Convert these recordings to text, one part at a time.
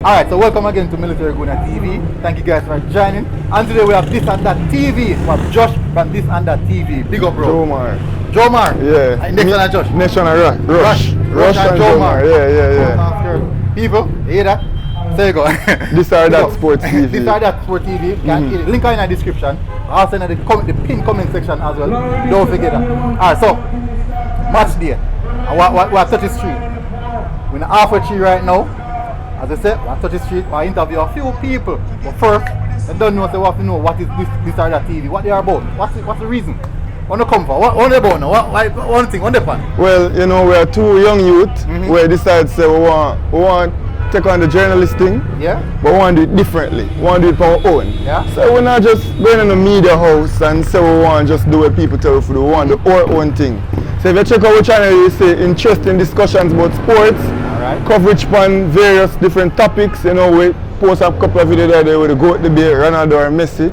Alright, so welcome again to Military Guna TV. Thank you guys for joining. And today we have This and That TV. We have Josh from This and That TV. Big up, bro. Jomar. Yeah. Next one, Josh. Next one, Rush and Jomar. Yeah. People, you hear that? There you go. This or That Sports TV. This or That Sports TV. Link in the description. Also in the pin comment section as well. Don't forget that. Alright, so match day. We're at 33. We're in halfway tree right now. As I said, we're at 33. I interview a few people. But first, I don't know, so we have to know what is this or that TV, what they are about. What's the reason? What do you come for? What they about now? One thing, what they plan? Well, you know, we are two young youth where decide say we want take on the journalist thing, but we want to do it differently. We want to do it for our own. So we're not just going in the media house and say we want to just do what people tell us to do. We want to do our own thing. So if you check out our channel, you see interesting discussions about sports, coverage on various different topics. You know, we post a couple of videos there with the GOAT debate, Ronaldo or Messi.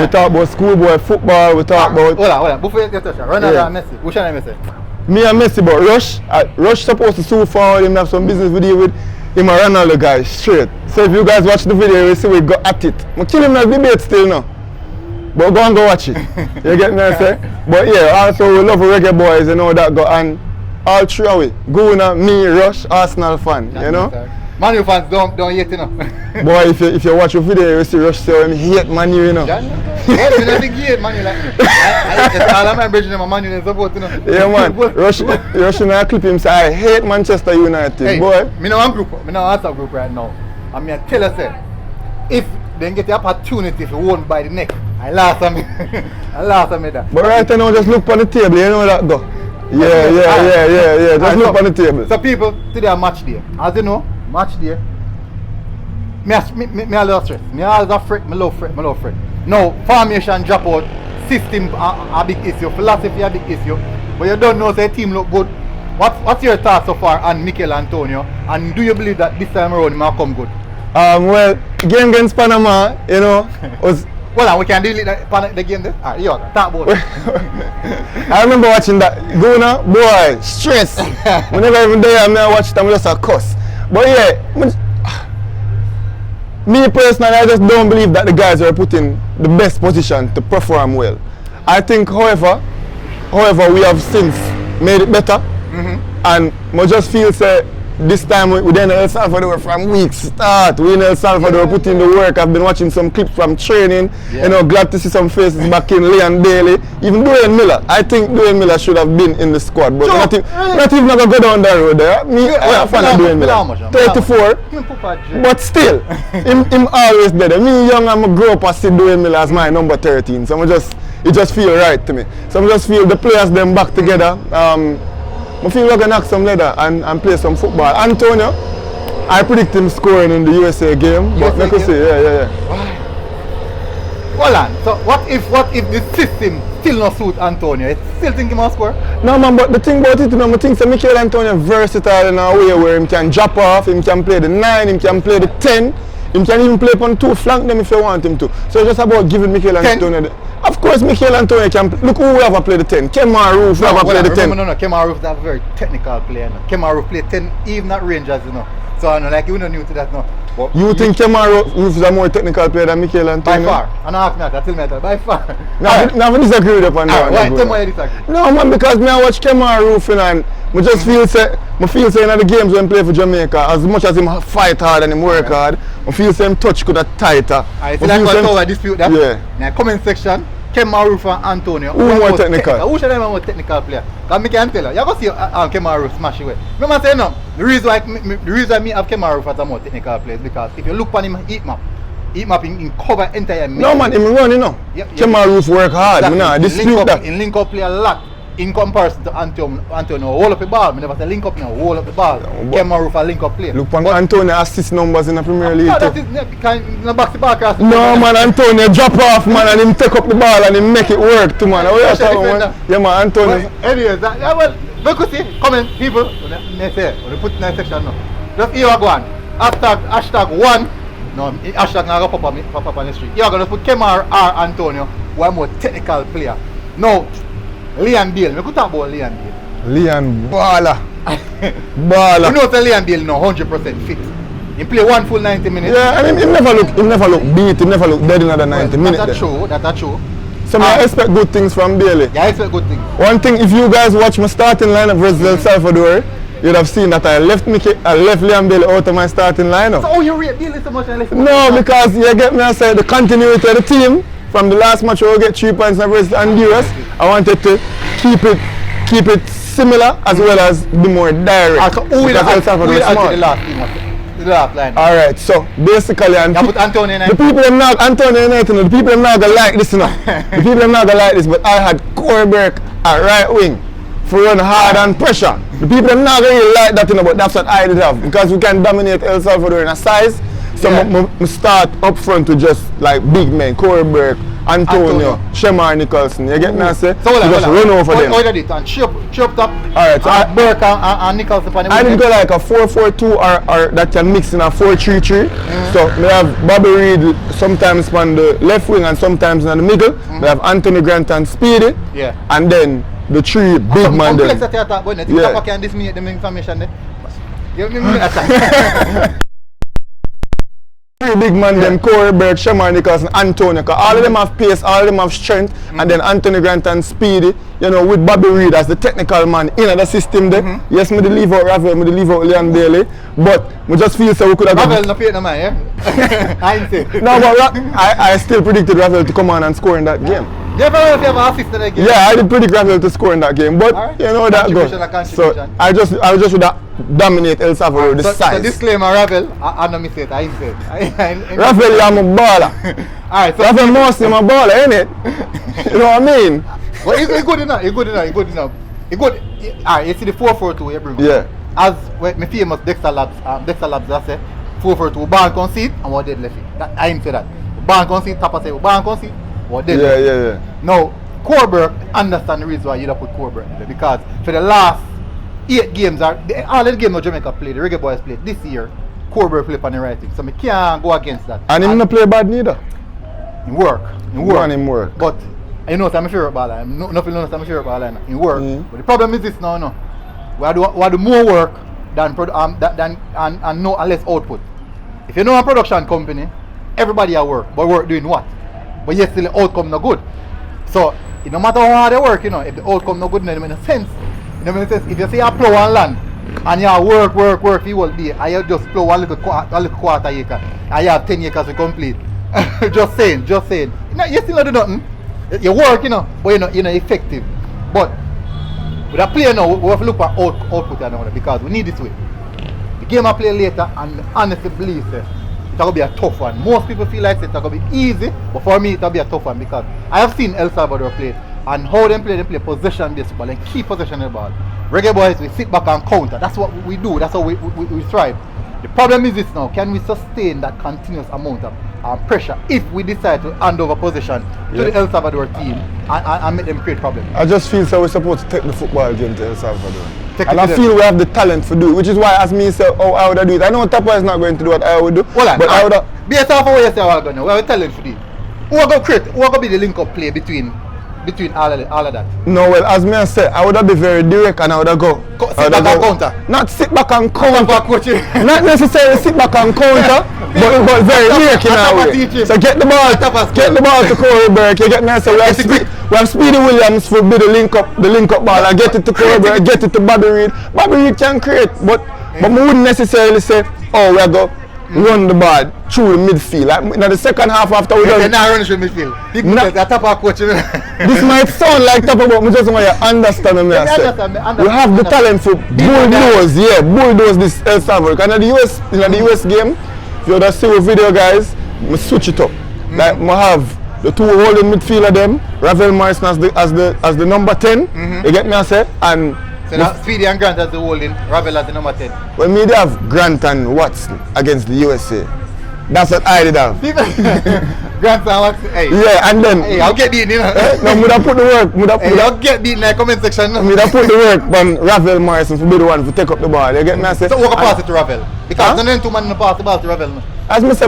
We talk about schoolboy football, we talk about... Hold on. Before you get touched, Ronaldo and Messi. Which one is Messi? Me and Messi, but Rush supposed to sue for him, have some business video with him and Ronaldo guys, straight. So if you guys watch the video, you see we got at it. I kill him in the debate still now. But go and go watch it. You get me I say? But yeah, also we love Reggae Boyz, you know that go, and all three away. Guna, me, Rush, Arsenal fan, you know? Man U fans don't hate, you know. Boy, if you watch your video, you see Rush say him hate Man U, you know. Yeah, you know big hate Man U like me. All of my bridges in my Man U support, you know. Yeah man, Rush in a clip him say I hate Manchester United, hey, boy. Me know one group, me know WhatsApp group right now. And me I tell you say, if they get the opportunity to hold by the neck, I laugh at me. That. But right now just look on the table, you know that go. Yeah. Just look on the table. So people, today a match day. As you know, match day. Me a love stress. Me always afraid, me love fret. Now, formation drop out, system a big issue, philosophy a big issue. But you don't know say team look good. What's your thoughts so far on Mikel Antonio? And do you believe that this time around he might come good? Well, game against Panama, you know, was... Well, we can delete the game there. Alright, you talk about it. I remember watching that. Guna, boy, stress. Whenever even there, I watch it, I'm just a cuss. But yeah, me personally, I just don't believe that the guys are put in the best position to perform well. I think, however, we have since made it better. And I just feel say this time we in El Salvador from week start. We in El Salvador put in the work. I've been watching some clips from training. You know, glad to see some faces back in Leon Daly. Even Dwayne Miller. I think Dwayne Miller should have been in the squad, but not even gonna go down that road there. Me, I'm a fan of Dwayne Miller. 34, but still, him always there. Me young, I'm grow up and see Dwayne Miller as my number 13. So it just feel right to me. So I just feel the players them back together. I feel we're going to knock some leather and play some football. Antonio, I predict him scoring in the USA game. But let us see, yeah. Hold on. So what if the system still not suit Antonio? You still think he must score? No man, but the thing about it, I think that Mikel Antonio versatile in a way where he can drop off, he can play the 9, he can play the 10. He can even play on 2 flank them if you want him to. So it's just about giving Mikel Antonio Of course Mikel Antonio can look who ever played the 10. Kemar Roof ever played the 10. No, Kemar Roof is a very technical player. No. Kemar Roof played 10 even at Rangers, you know. So I know like you know new to that no. But you think Kemar Roof is a more technical player than Mikel Antonio? By far. And I tell me that by far. Now I disagree with you on that. Why tell me why you disagree? No man, because me I watch Kemar Roof and I just feel say in the games when he play for Jamaica, as much as him fight hard and him work hard, I feel say him touch could have tighter. I feel like I dispute that. Yeah. Now comment section, Kemar Roof and Antonio. Who more technical? Who should have been more technical player? Because I can tell you, you're going to see Kemar Roof smash away. Remember say no, the reason why me have Kemar Roof as a more technical player is because if you look on him heat map in cover entire no man, him run you know. Kemar Roof work hard. Exactly. Dispute that. In link up play a lot. In comparison to Antonio, hold up the ball. I never say link up now, hold up the ball. Kemar Roof a link up play. Look on Antonio assist numbers in the Premier League. No, that is no back to back. No man, Antonio drop off man and him take up the ball and him make it work too man. Yeah man, Antonio. Anyways, well, look at see, comment people. They say, they put in the section now. Just here go on. Hashtag 1. No, hashtag now go pop up on the street. You're gonna put Kemar R Antonio, one more technical player. No. Leon Bale, we could talk about Leon Bale. Leon Baller. You know that Leon Bale now 100% fit. He play one full 90 minutes. Yeah, and he never look beat, he never look dead in another 90 minutes. That's true, that's true. So I expect good things from Bailey. Yeah, I expect good things. One thing, if you guys watch my starting lineup versus El Salvador, you'd have seen that I left Liam Bailey out of my starting lineup. So you rate Bailey so much and left him? No, because you get me, I said the continuity of the team from the last match where we get 3 points versus Honduras. I wanted to keep it similar as well as be more direct. So who will El Salvador is smart. The last line. Alright, so basically, and put Antonio in the people them not Antonio United, the people them not gonna like this, you know. The people them not gonna like this, but I had Corey Burke at right wing for run hard and pressure. The people them not gonna really like that, you know, but that's what I did have because we can dominate El Salvador in a size. So I start up front to just like big men, Corey Burke, Antonio, Shemar Nicholson. You get me? I say, so just run over them. Order it and chop up. Alright, so Burke and Nicholson. I did go like a 4-4-2 or that can mix in a 4-3-3. So we have Bobby Reed sometimes on the left wing and sometimes in the middle. We have Anthony Grant and Speedy. Yeah. And then the 3 big men. Complexity attack, but I think Papa can disseminate the information there. Give me attack. 3 big man, them Corey Burke, Shemar Nicholson, Antonio. All of them have pace, all of them have strength, and then Anthony Grant and Speedy, you know, with Bobby Reed as the technical man in the system there. Yes, me leave out Ravel, me leave out Leon Bailey, but we just feel so we could have Ravel no pay no man, yeah? I ain't say. No, but I still predicted Ravel to come on and score in that game. Yeah, but if you have an assist in that game. Yeah, I did predict Ravel to score in that game, but you know that goes. So I just would have dominate El Salvador with the size. So disclaimer, Ravel, I know me say it, I ain't say it. Ravel, I'm a baller. Alright, so Ravel must be my baller, ain't it? You know what I mean? Well, it's good enough. It's good enough. Alright, you see the 4-4-2 you bring. Yeah. As my famous Dexter Labs that say 4-4-2, ball concede and what dead left. I ain't say that. Ball concede, Tapa say ball concede, what dead left. Yeah. Now, Corberg understand the reason why you don't put Corberg in there, because for the last 8 games, all the games of Jamaica played, the Reggae Boyz played this year, Corberg played on the right thing. So I can't go against that. And him not play bad neither. In work. But you know, I'm a favorite baller. Nothing knows I'm a favorite baller in work. But the problem is this now, no. We do more work than and no less output. If you know a production company, everybody at work, but work doing what? But yet still the outcome no good. So it no matter how hard they work, you know, if the outcome no good, then it makes sense. It makes sense. If you see a plow on land and you work the whole day, and you just plow a little quarter acre, and you have 10 acres to complete. just saying. You still not do nothing. You work, you know, but you're not effective. But with a player now, we have to look at output now because we need this way. The game I play later, and honestly believe it's going to be a tough one. Most people feel like it's going to be easy, but for me it's going to be a tough one because I have seen El Salvador play, and how they play possession-based ball and keep possession of the ball. Reggae Boyz, we sit back and counter. That's what we do. That's how we thrive. The problem is this now, can we sustain that continuous amount of pressure if we decide to hand over possession to the El Salvador team and make them create problems? I just feel so we're supposed to take the football game to El Salvador. And I feel we have the talent to do it, which is why as me say, oh, I would do it. I know Tapa is not going to do what I would do, but I would have... Based off of what you say, we have talent for this. Who are going to be the link-up play between all of that? No, well, as me I said, I would have been very direct and I would have go... sit back and counter? Not sit back and counter. Not necessarily sit back and counter, but very direct in our way. So get the ball to Corey Burke. You get me? I say we have Speedy Williams for be the link up ball. I get it to Corey Burke, get it to Bobby Reed. Bobby Reed can create, but we wouldn't necessarily say, oh, we are go run the ball through the midfield. Like in the second half after we done. They're not running through the midfield. This might sound like Tapa, but I just want you to understand me. We have the talent for bulldoze this El Salvador. And in the US game, if you just see the video, guys, we switch it up. Like we have the 2 holding midfielder them, Ravel Morrison as the number 10. You get me? I say, and so now Speedy and Grant as the holding, Ravel as the number 10. When me have Grant and Watson against the USA. That's what I did have. Grant and Watson, hey. Yeah, and then... Hey, I'll get beaten, you know. No, me da put the work. I'll get beaten in the comment section. Me da put the work on Ravel Morrison for be the one to take up the ball. You get me? I say, so we can pass it to Ravel. Because none of them 2 men pass the ball to Ravel. As I say,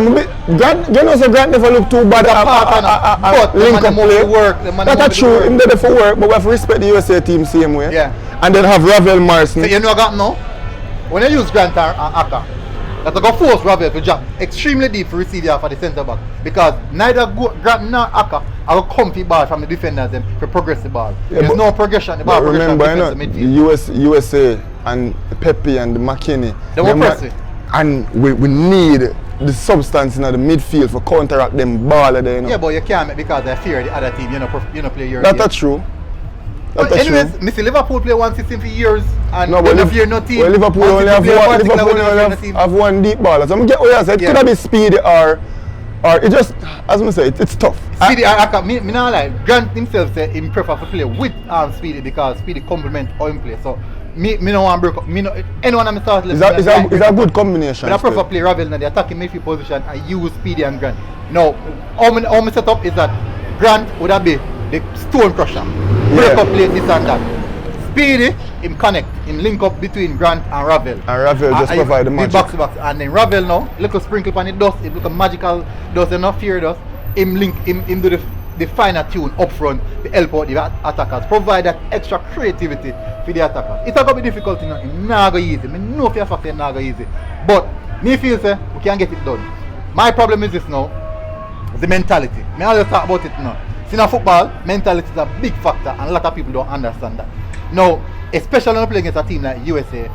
Grant never look too bad at link up play. That's true, him there for work, but we have to respect the USA team same way. Yeah. And then have Ravel Morrison. So you know what now? When you use Grant and Aka, That's going to force Ravel to drop extremely deep to receive it for the centre back. Because neither Grant nor Aka are going to comfy ball from the defenders them to progress the ball. Yeah, There's no progression. The ball progression remember, defense the midfield. USA and Pepe and the McKinney. They were pressing. And we need the substance in the midfield for counteract them ball there, you know. Yeah, but you can't make because they fear the other team, you know play your That's true. But anyways, Mr. Liverpool play one system for years and no, they don't fear no team. Well, Liverpool only have one deep ball. So I get what you said. It could have been speedy or it just, as I say, it's tough. Speedy, me not like Grant himself say he prefer to play with Speedy because Speedy complement how him play. So me no want break up. Anyone I'm start left. It's a good combination. But I prefer play Ravel in the attacking midfield position and use Speedy and Grant. Now, how me set up is that Grant would have be the stone crusher. Break up play this and that. Speedy, him connect, him link up between Grant and Ravel. And Ravel just provide the magic. Box to box. And then Ravel now, little sprinkle on the dust, it look a magical dust, enough fear dust. Him link, him do the finer tune up front to help out the attackers. Provide that extra creativity for the attackers. It's not going to be difficult, you know. It's not going to be easy. I know for a fact it's not going to be easy. But me feel say we can get it done. My problem is this now, the mentality. I always talk about it now. In football, mentality is a big factor and a lot of people don't understand that. Now, especially when we play against a team like USA,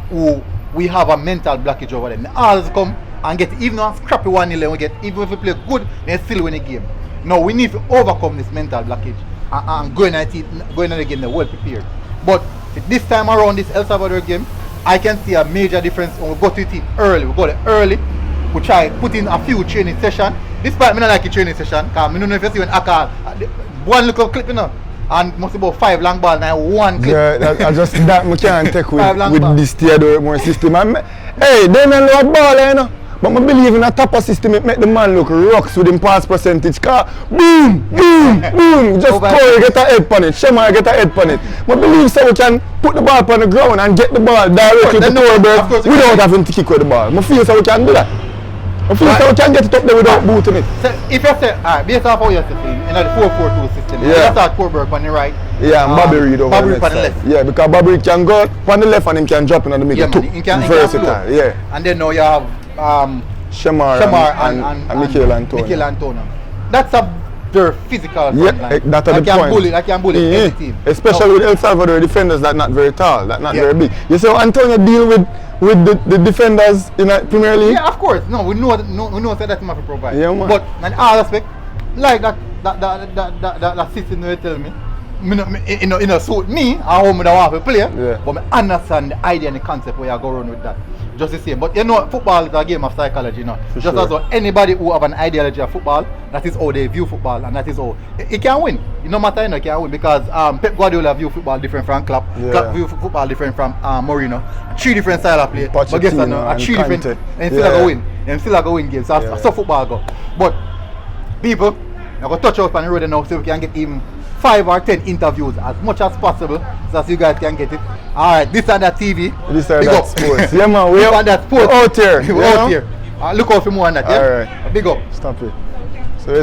who we have a mental blockage over them. They always come and get even a scrappy 1-0 we get, even if we play good, they still win a game. Now we need to overcome this mental blockage and go in the game well prepared. But this time around this El Salvador game, I can see a major difference when we go to the team early. We go there early, we try put in a few training sessions. Despite me not like a training session, because I don't know if you see when Aka one little clip, you know, and must be about 5 long ball now one clip. Yeah, I just that I can't take with this Theodore more system. Hey, they don't know ball, you know. But I believe in a topper system, it make the man look rocks with him pass percentage. Car boom, boom, boom, just Corey get a head on it, Shema get a head on it. I believe so we can put the ball on the ground and get the ball directly to Torberg without having to kick with the ball. I feel so we can do that. I feel so we can get it up there without booting it. So if you say, alright, based off how you're saying, in the 4-4-2 system, you start Torberg on the right. Yeah, and Bobby Reed over Bobby the Reed on the left. Yeah, because Bobby Reed can go on the left and him can drop in the middle too. He can versatile, yeah. And then now you have Shamar and Michael Antonio. That's a very physical front line. That's the point. I can bully any team. Especially with El Salvador defenders that not very tall, that not very big. You see how Antonio deal with the defenders in the Premier League? Yeah, of course. No, we know that team have to provide. Yeah, man. But in all aspect, like that system you tell me, you know, suit me and how I want to play, but I understand the idea and the concept where you go around with that. Just the same. But you know, football is a game of psychology, you know. Just as well, anybody who have an ideology of football, that is how they view football and that is how it can win. No matter you know, it can win because Pep Guardiola view football different from Klopp. Klopp view football different from Mourinho. 3 different style of play. But guess what? 3 different and still go win. And still go win games. So that's so football go. But people, I'm gonna touch out on the road now so we can get even 5 or 10 interviews as much as possible so that you guys can get it. Alright, this and that TV. This and that sports. Yeah man, we're out here. We're out here. Look out for more on that, yeah? Alright. Big up. Stop it.